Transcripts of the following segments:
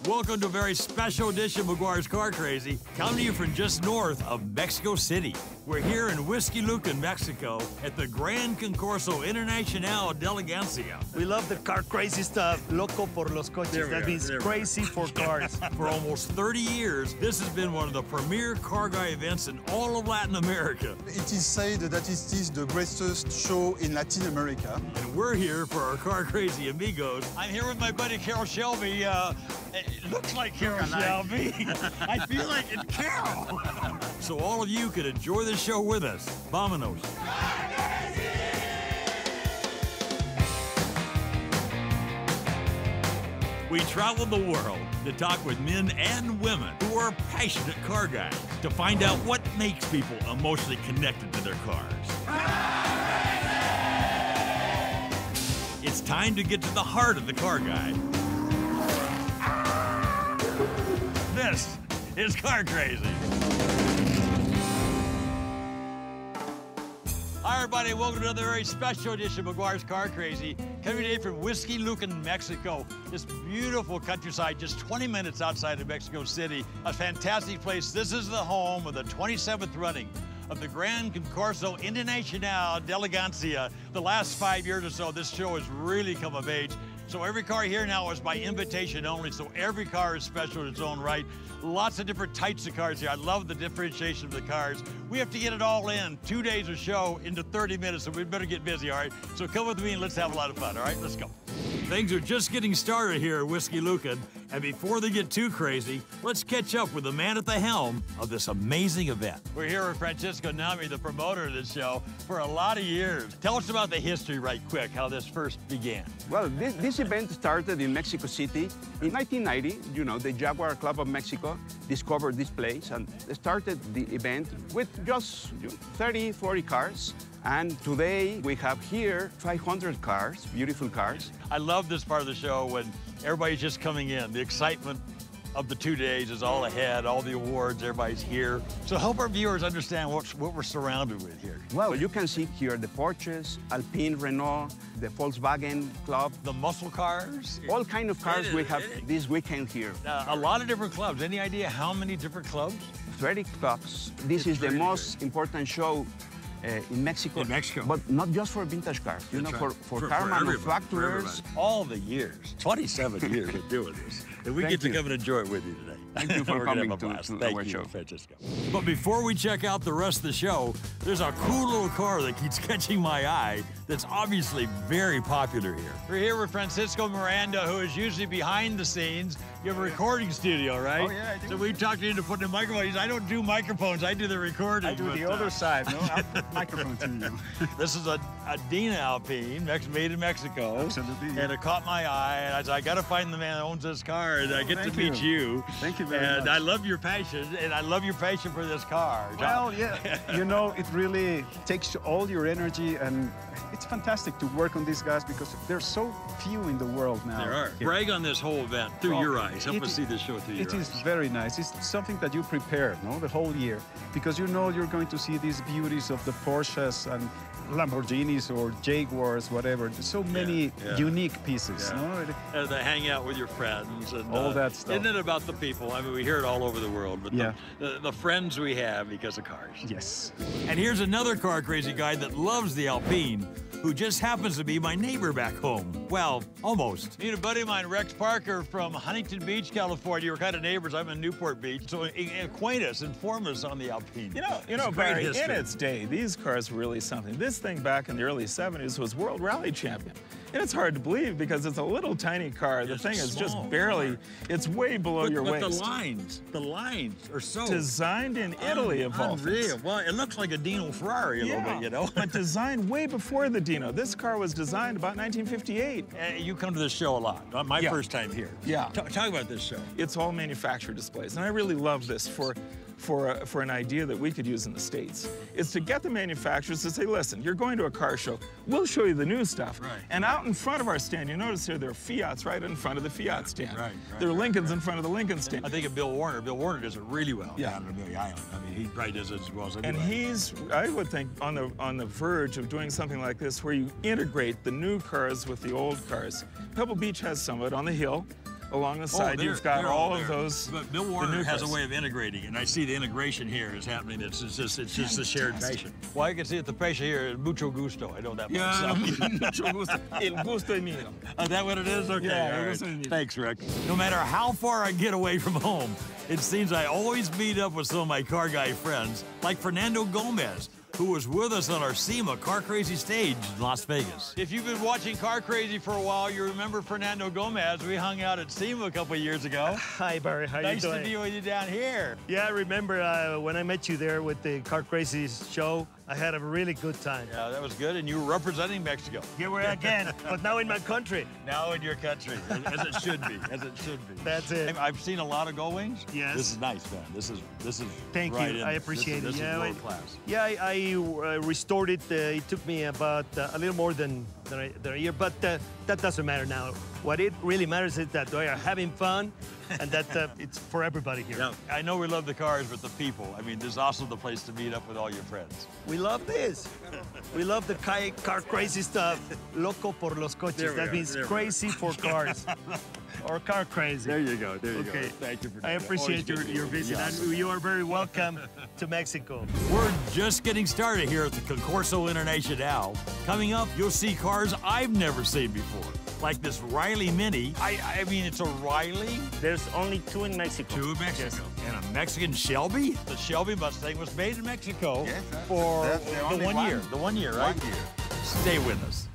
Welcome to a very special edition of Meguiars Car Crazy, coming to you from just north of Mexico City. We're here in Whiskey Lucan, Mexico, at the Gran Concurso Internacional de Elegancia. We love the car crazy stuff, loco por los coches. That means crazy for cars. For almost 30 years, this has been one of the premier car guy events in all of Latin America. It is said that it is the greatest show in Latin America. And we're here for our Car Crazy amigos. I'm here with my buddy Carol Shelby. It looks like Carol Shelby. I feel like it's Carol. So all of you can enjoy the show with us. Vámonos. We travel the world to talk with men and women who are passionate car guys to find out what makes people emotionally connected to their cars. It's time to get to the heart of the car guy. This is Car Crazy. Hi, everybody. Welcome to another very special edition of Meguiars Car Crazy. Coming today from Whiskey Lucan, Mexico. This beautiful countryside, just 20 minutes outside of Mexico City. A fantastic place. This is the home of the 27th running of the Gran Concurso Internacional de Elegancia. The last 5 years or so, this show has really come of age. So every car here now is by invitation only, so every car is special in its own right. Lots of different types of cars here. I love the differentiation of the cars. We have to get it all in, 2 days of show into 30 minutes, so we better get busy, all right? So come with me and let's have a lot of fun, all right? Let's go. Things are just getting started here at Whiskey Lucan, and before they get too crazy, let's catch up with the man at the helm of this amazing event. We're here with Francisco Nami, the promoter of this show, for a lot of years. Tell us about the history right quick, how this first began. Well, this event started in Mexico City. In 1990, you know, the Jaguar Club of Mexico discovered this place and started the event with just 30, 40 cars. And today we have here 500 cars, beautiful cars. I love this part of the show when everybody's just coming in. The excitement of the 2 days is all ahead, all the awards, everybody's here. So help our viewers understand what we're surrounded with here. Well, you can see here the Porsches, Alpine, Renault, the Volkswagen Club. The muscle cars. All kind of cars we have this weekend here. A lot of different clubs. Any idea how many different clubs? 30 clubs. This is the most important show in Mexico. In Mexico. But not just for vintage cars, you know, for car manufacturers. All the years, 27 years of doing this. And we get to come and enjoy it with you today. Thank you for coming to our show, Francisco. But before we check out the rest of the show, there's a cool little car that keeps catching my eye that's obviously very popular here. We're here with Francisco Miranda, who is usually behind the scenes. You have a recording studio, right? Oh, yeah, I do. So we talked into putting a microphone. He says, I don't do microphones, I do the recording. I do the other side, no? I'll put microphone to you. This is a Dina Alpine, made in Mexico. Absolutely. And it caught my eye, and I said, I gotta find the man that owns this car, and I get to meet you. Thank you very much. And I love your passion, and I love your passion for this car. Well, yeah, you know, it really takes all your energy, and it's fantastic to work on these guys because there's so few in the world now. There are. Brag on this whole event through your eyes. Help us see this show through your eyes. It is very nice. It's something that you prepare, no, the whole year, because you know you're going to see these beauties of the Porsches and Lamborghinis or Jaguars, whatever. There's so many unique pieces. Yeah. No? They hang out with your friends and all that stuff. Isn't it about the people? I mean, we hear it all over the world, but the friends we have because of cars. Yes. And here's another car crazy guy that loves the Alpine, who just happens to be my neighbor back home. Well, almost. Meet a buddy of mine, Rex Parker from Huntington Beach, California. We're kind of neighbors. I'm in Newport Beach. So acquaint us, inform us on the Alpine. You know, Barry, in its day, these cars were really something. This thing back in the early 70s was World Rally Champion. And it's hard to believe because it's a little tiny car. The thing is just barely, it's way below your waist. But the lines are so... Designed in Italy, of all things. Unreal. Well, it looks like a Dino Ferrari a little bit, you know? But designed way before the Dino. This car was designed about 1958. You come to this show a lot. My first time here. Yeah. Talk about this show. It's all manufacturer displays. And I really love this for an idea that we could use in the States. Is to get the manufacturers to say, listen, you're going to a car show, we'll show you the new stuff. Right. And out in front of our stand, you notice here, there are Fiats right in front of the Fiat stand. Right, there are Lincolns in front of the Lincoln stand. I think of Bill Warner. Bill Warner does it really well. Yeah. Down on Amelia Island. I mean, he probably does it as well as anybody. And he's, I would think, on the verge of doing something like this where you integrate the new cars with the old cars. Pebble Beach has some of it on the hill. along the side, you've got all of those. But Bill Warner has a way of integrating, and I see the integration here is happening. It's just a shared passion. Well, I can see it. The passion here is mucho gusto. I know that. Yeah, mucho gusto. El gusto es mío. Is that what it is? Okay. Yeah, all right. gusto es mío. Thanks, Rick. No matter how far I get away from home, it seems I always meet up with some of my car guy friends, like Fernando Gomez, who was with us on our SEMA Car Crazy stage in Las Vegas. If you've been watching Car Crazy for a while, you remember Fernando Gomez. We hung out at SEMA a couple of years ago. Hi, Barry. How you doing? Nice to be with you down here. Yeah, I remember when I met you there with the Car Crazy show. I had a really good time. Yeah, that was good, and you were representing Mexico. Here we're again, but now in my country. Now in your country, as it should be, as it should be. That's it. I've seen a lot of Gull Wings. Yes. This is nice, man. This is Thank right you. in. I appreciate it. This Yeah, is world class. Yeah, I restored it. It took me about a little more than a year, but that doesn't matter now. What it really matters is that we are having fun, and that it's for everybody here. Yeah, I know we love the cars, but the people. I mean, this is also the place to meet up with all your friends. We love this. We love the car crazy stuff. Loco por los coches. That means crazy for cars. Or car crazy. There you go. There you go. Okay. Thank you for I appreciate your visit. Yes. And you are very welcome to Mexico. We're just getting started here at the Concurso Internacional. Coming up, you'll see cars I've never seen before, like this Riley Mini. I mean, it's a Riley? There's only two in Mexico. Two in Mexico. Yes. And a Mexican Shelby? The Shelby Mustang was made in Mexico for the 1 year. The 1 year, right? 1 year. Stay with us.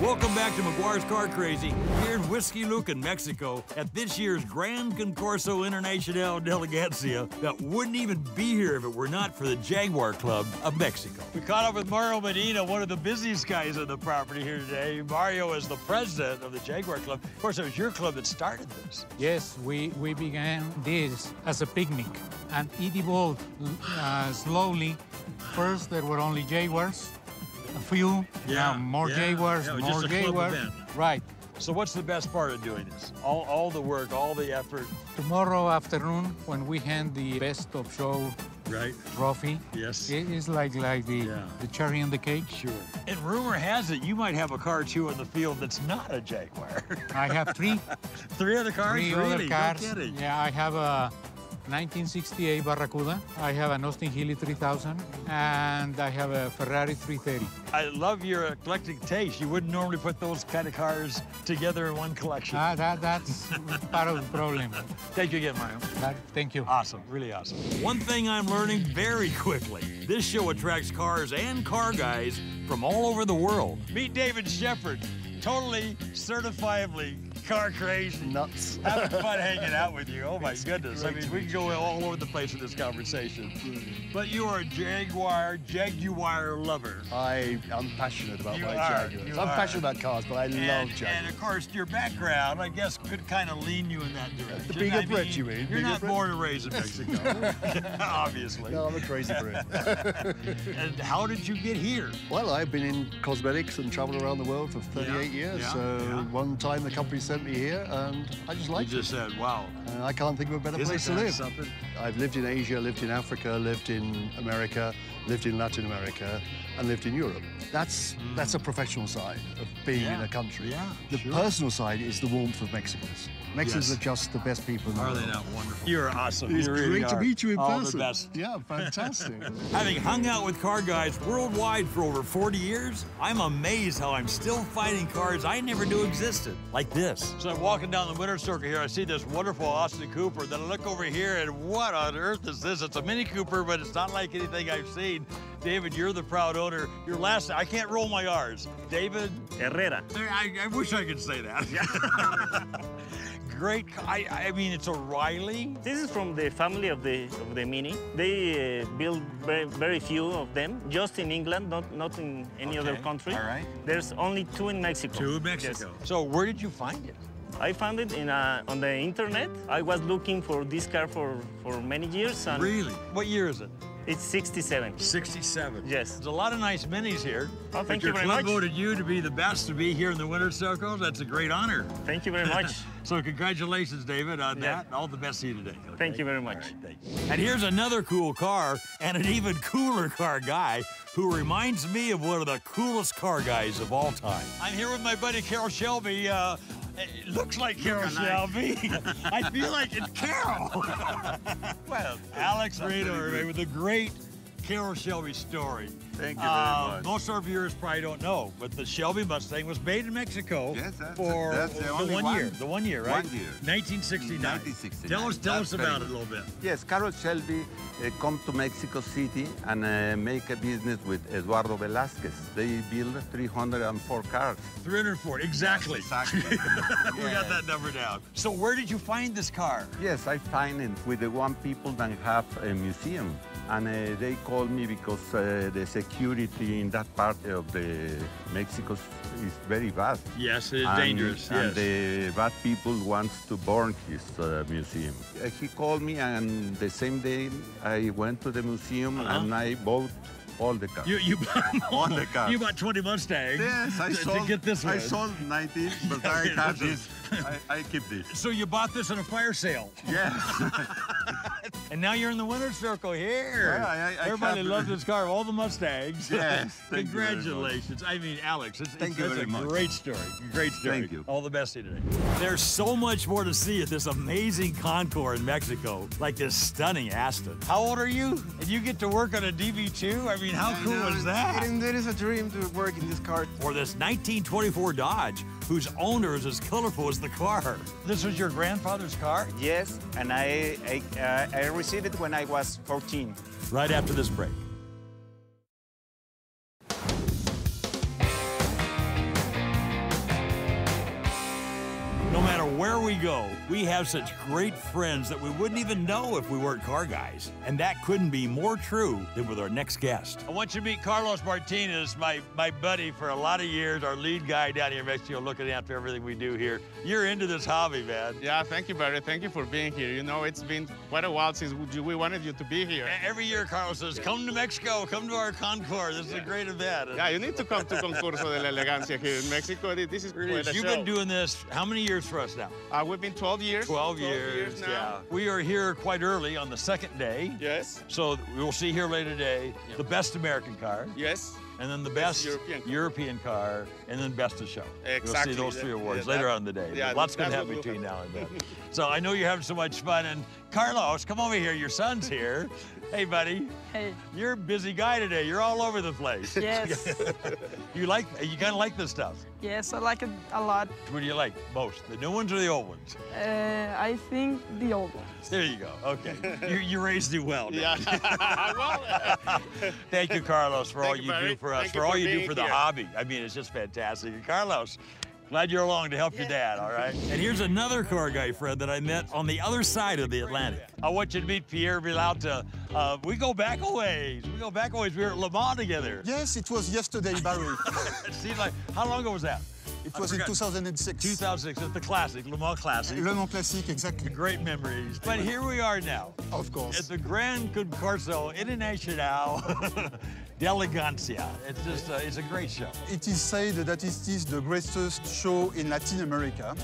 Welcome back to Meguiar's Car Crazy here in Whiskey Lucan, Mexico, at this year's Gran Concurso Internacional de Elegancia that wouldn't even be here if it were not for the Jaguar Club of Mexico. We caught up with Mario Medina, one of the busiest guys on the property here today. Mario is the president of the Jaguar Club. Of course, it was your club that started this. Yes, we began this as a picnic, and it evolved slowly. First, there were only Jaguars. A few, now more Jaguars, more Jaguars. Right. So what's the best part of doing this? All the work, all the effort. Tomorrow afternoon, when we hand the Best of Show trophy, yes, it is like the cherry on the cake. Sure. And rumor has it you might have a car too in the field that's not a Jaguar. I have three. Three other cars? Three really? other cars. No kidding. Yeah, I have a 1968 Barracuda. I have an Austin Healey 3000, and I have a Ferrari 330. I love your eclectic taste. You wouldn't normally put those kind of cars together in one collection. That's part of the problem. Thank you again, Mario. Thank you. Awesome, really awesome. One thing I'm learning very quickly, this show attracts cars and car guys from all over the world. Meet David Shepard, totally certifiably car crazy. Nuts. Having fun hanging out with you. Oh my goodness. I mean, we can go all over the place in this conversation. But you are a Jaguar lover. I am passionate about my Jaguars. I'm passionate about cars, but I love Jaguars. And of course, your background, I guess, could kind of lean you in that direction. The bigger Brit, you mean? You're not born and raised in Mexico, obviously. No, I'm a crazy Brit. And how did you get here? Well, I've been in cosmetics and traveled around the world for 38 years. One time the company sent me here, and I just liked it. You just said, wow. And I can't think of a better place to live. Something? I've lived in Asia, lived in Africa, lived in America, lived in Latin America, and lived in Europe. That's a professional side of being in a country. The personal side is the warmth of Mexicans. Mexicans are just the best people in the world. Are they not wonderful? You're awesome. It's great to meet you in person. All the best. Yeah, fantastic. Having hung out with car guys worldwide for over 40 years, I'm amazed how I'm still finding cars I never knew existed, like this. So I'm walking down the winner's circle here, I see this wonderful Austin Cooper, then I look over here and what on earth is this? It's a Mini Cooper, but it's not like anything I've seen. David, you're the proud owner. Your last, I can't roll my R's. David? Herrera. I wish I could say that. Great, I mean, it's a Riley. This is from the family of the Mini. They build very few of them, just in England, not in any other country. All right. There's only two in Mexico. Two in Mexico. Yes. So where did you find it? I found it on the internet. I was looking for this car for many years. And really? What year is it? It's 67. 67. Yes. There's a lot of nice minis here. Oh, thank you very much. Your club voted you to be the best to be here in the winner's circle. That's a great honor. Thank you very much. So congratulations, David, on that. All the best to you today. Okay? Thank you very much. All right, thank you. And here's another cool car and an even cooler car guy who reminds me of one of the coolest car guys of all time. I'm here with my buddy Carol Shelby. It looks like Carol Shelby. I feel like it's Carol. Well, Alex Moreno with a great Carol Shelby story. Thank you very much. Most of our viewers probably don't know, but the Shelby Mustang was made in Mexico for that's the only one year. The 1 year, right? 1 year. 1969. 1969. Tell us about it a little bit. Yes, Carol Shelby come to Mexico City and make a business with Eduardo Velázquez. They build 304 cars. 304, exactly. Yes, exactly. We got that number down. So where did you find this car? Yes, I find it with the one people that have a museum. And they called me because the security in that part of the Mexico is very bad. Yes, it is dangerous. And the bad people wants to burn his museum. He called me, and the same day I went to the museum and I bought all the cars. You bought all the cars. You bought 20 Mustangs. Yes, I sold. To get this one. I sold 19, but I have this. I keep this. So you bought this in a fire sale. Yes. And now you're in the winner's circle here. Yeah, Everybody loves this car, all the Mustangs. Yes. Congratulations. I mean, Alex, Thank you very much. Great story. Great story. Thank you. All the best to you today. There's so much more to see at this amazing Concours in Mexico, like this stunning Aston. How old are you? And you get to work on a DB2? I mean, how cool is that? It is a dream to work in this car. Or this 1924 Dodge, whose owner is as colorful as the car. This was your grandfather's car? Yes, and I received it when I was 14. Right after this break. No matter where we go, we have such great friends that we wouldn't even know if we weren't car guys. And that couldn't be more true than with our next guest. I want you to meet Carlos Martinez, my buddy for a lot of years, our lead guy down here in Mexico, looking after everything we do here. You're into this hobby, man. Yeah, thank you, Barry. Thank you for being here. You know, it's been quite a while since we wanted you to be here. Every year, Carlos says, come to Mexico, come to our Concours. This is a great event. Yeah, you need to come to Concurso de la Elegancia here in Mexico. This is quite a You've show. been doing this how many years for us now? We've been 12 years. 12 years now. Yeah. We are here quite early on the second day. Yes. So we'll see here later today the best American car. Yes. And then the best European car, and then best of show. Exactly. You'll see those three awards later on in the day. Yeah, Lots going to happen between now and then. So I know you're having so much fun. And Carlos, come over here. Your son's here. Hey, buddy. Hey. You're a busy guy today. You're all over the place. Yes. You kind of like this stuff? Yes, I like it a lot. What do you like most? The new ones or the old ones? I think the old ones. There you go. Okay. You raised it well. Yeah. Well, thank you, Carlos, for all you do for us, for all you do for the here. hobby. I mean, it's just fantastic. And Carlos, glad you're along to help your dad, all right? And here's another car guy friend that I met on the other side of the Atlantic. I want you to meet Pierre Villalta. We go back a ways. We were at Le Mans together. Yes, it was yesterday, Barry. It seems like, how long ago was that? It was in 2006. 2006, it's the classic, Le Mans Classic. Le Mans Classic, exactly. Great memories. But here we are now. Of course. At the Gran Concurso Internacional Elegancia. It's just, it's a great show. It is said that it is the greatest show in Latin America.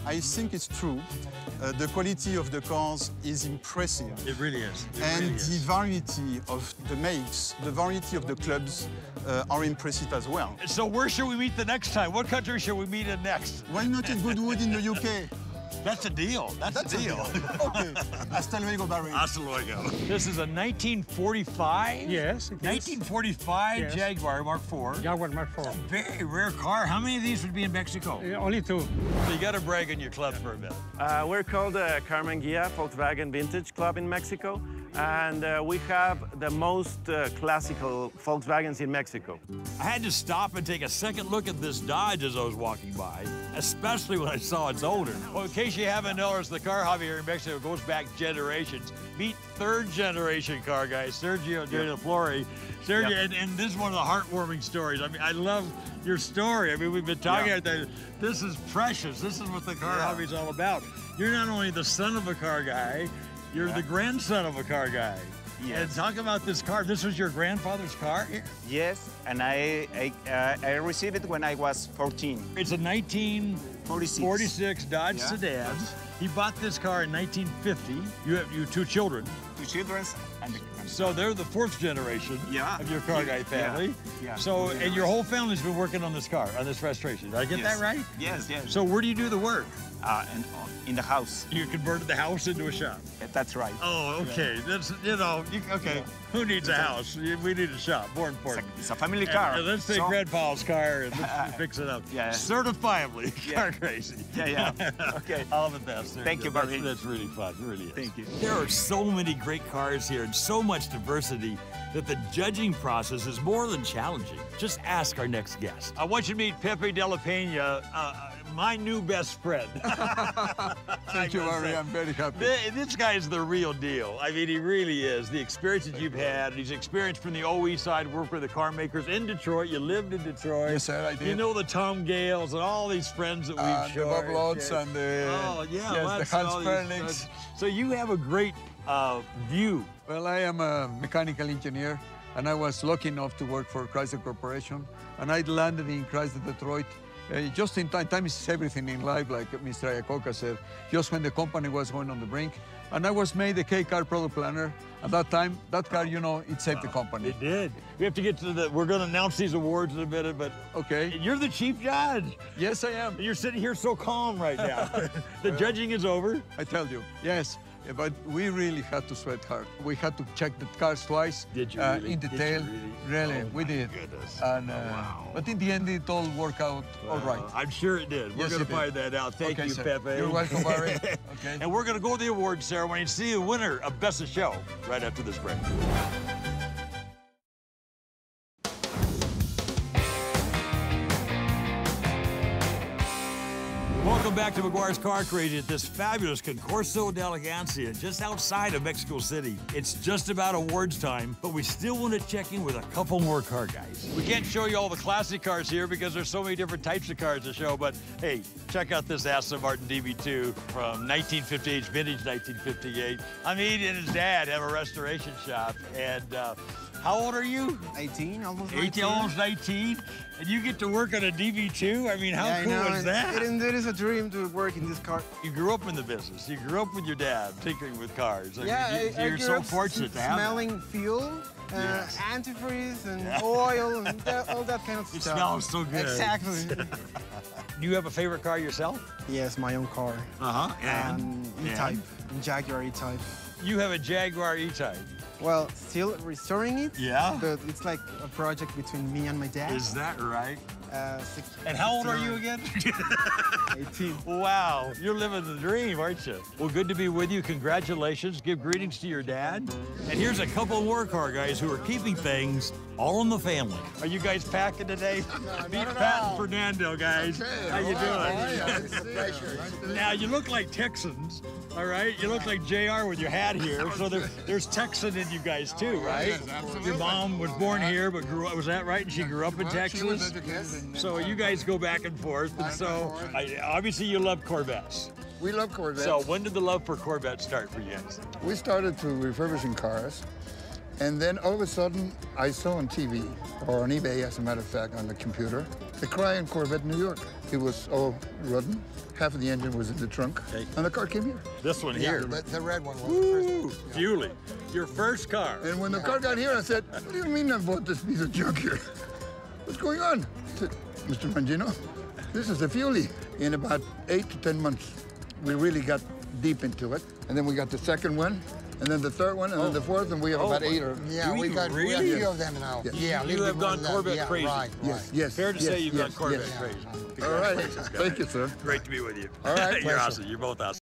I think it's true. The quality of the cars is impressive. It really is. The variety of the makes, the variety of the clubs are impressive as well. So where should we meet the next time? What country should we meet in next? Why not in Goodwood in the UK? That's a deal. That's a deal. Okay. Hasta luego, Barry. Hasta luego. This is a 1945? Yes, it is. 1945 Yes. Jaguar Mark IV. Jaguar Mark IV. Very rare car. How many of these would be in Mexico? Only two. So you got to brag on your club for a minute. We're called the Meguiar Volkswagen Vintage Club in Mexico, and we have the most classical Volkswagens in Mexico. I had to stop and take a second look at this Dodge as I was walking by, especially when I saw its owner. Well, in case you haven't noticed, the car hobby here in Mexico goes back generations. Meet third-generation car guy, Sergio De La Flore. Sergio, and this is one of the heartwarming stories. I mean, I love your story. I mean, we've been talking about that. This is precious. This is what the car hobby is all about. You're not only the son of a car guy, you're the grandson of a car guy. Yes. And talk about this car. This was your grandfather's car here? Yes, and I received it when I was 14. It's a 1946 Dodge sedan. He bought this car in 1950. You have two children. 2 children So they're the fourth generation of your car guy family. Yeah. So, and your whole family's been working on this car, on this restoration. Did I get that right? Yes, yes. So where do you do the work? In the house. You converted the house into a shop. That's right. Oh, okay. That's, you know, okay. Who needs a house? We need a shop, more important. It's a family car. And let's take Grandpa's car and let's fix it up. Yeah. Certifiably car crazy. Yeah. Okay. All the best. Thank you, Barry. That's really fun, it really is. Thank you. There are so many great cars here and so much diversity that the judging process is more than challenging. Just ask our next guest. I want you to meet Pepe de la Pena, my new best friend. Thank you, Barry. I'm very happy. This guy is the real deal. I mean, he really is. The experience that you've had, he's experienced from the OE side, work with the car makers in Detroit. You lived in Detroit. Yes, sir, I did. You know the Tom Gales and all these friends that we've shown. The Bob Lodds and the, the Hans Sperlings. So you have a great view. Well, I am a mechanical engineer, and I was lucky enough to work for Chrysler Corporation, and I landed in Chrysler Detroit just in time. Time is everything in life, like Mr. Ayacoca said, just when the company was going on the brink. And I was made the K-Car product planner. At that time, that car, you know, it saved the company. It did. We have to get to the, we're going to announce these awards in a minute, but okay. You're the chief judge. Yes, I am. You're sitting here so calm right now. The judging is over. I tell you, yes. But we really had to sweat hard. We had to check the cars twice. Did you really? In detail. Really, we did. Goodness. And, but in the end, it all worked out all right. I'm sure it did. We're going to find that out. Thank you, sir. Pepe. You're welcome, Barry. Okay. And we're going to go to the awards ceremony and see the winner of Best of Show right after this break. Welcome back to Meguiar's Car Crazy at this fabulous Concurso de Elegancia just outside of Mexico City. It's just about awards time, but we still want to check in with a couple more car guys. We can't show you all the classic cars here because there's so many different types of cars to show, but hey, check out this Aston Martin DB2 from 1958, vintage 1958. I mean, and his dad have a restoration shop, and how old are you? 18, almost 18, 19. almost 19? And you get to work on a DB2? I mean, how cool is that? It is a dream to work in this car. You grew up in the business. You grew up with your dad tinkering with cars. Yeah, you're so fortunate to have smelling fuel, antifreeze, and oil, and all that kind of stuff. It smells so good. Exactly. Do you have a favorite car yourself? Yes, my own car. And? E-Type, Jaguar E-Type. You have a Jaguar E-Type. Well, still restoring it. Yeah? But it's like a project between me and my dad. Is that right? 6, and how old are you again? 18. Wow, you're living the dream, aren't you? Well, good to be with you. Congratulations. Give greetings to your dad. And here's a couple more car guys who are keeping things all in the family. Are you guys packing today? Meet Pat and Fernando, guys. Okay, How you doing? It's a pleasure. Now, you look like Texans, all right? You look like JR with your hat here. So there's Texan in you guys, too, right? Yes, absolutely. Your mom was born here, but grew up, was that right? And she grew up in Texas? She was educated. So you guys go back and forth. And so obviously you love Corvettes. We love Corvettes. So when did the love for Corvettes start for you guys? We started to refurbishing cars. And then all of a sudden, I saw on TV, or on eBay, as a matter of fact, on the computer, the Crying Corvette New York. It was all rotten. Half of the engine was in the trunk, and the car came here. This one here. The red one was the first one. Fueling. Your first car. And when the car got here, I said, what do you mean I bought this piece of junk here? What's going on? I said, Mr. Mangino, this is the Fuelie. In about 8 to 10 months, we really got deep into it. And then we got the second one, and then the third one, and then the fourth, and we have about 8 or... Yeah, we got a few of them now. Yes. Yeah, you have gone Corvette crazy. Right. Yes. Fair to say you've gone Corvette crazy. All right. Thank you, sir. Great to be with you. All right. You're awesome. You're both awesome.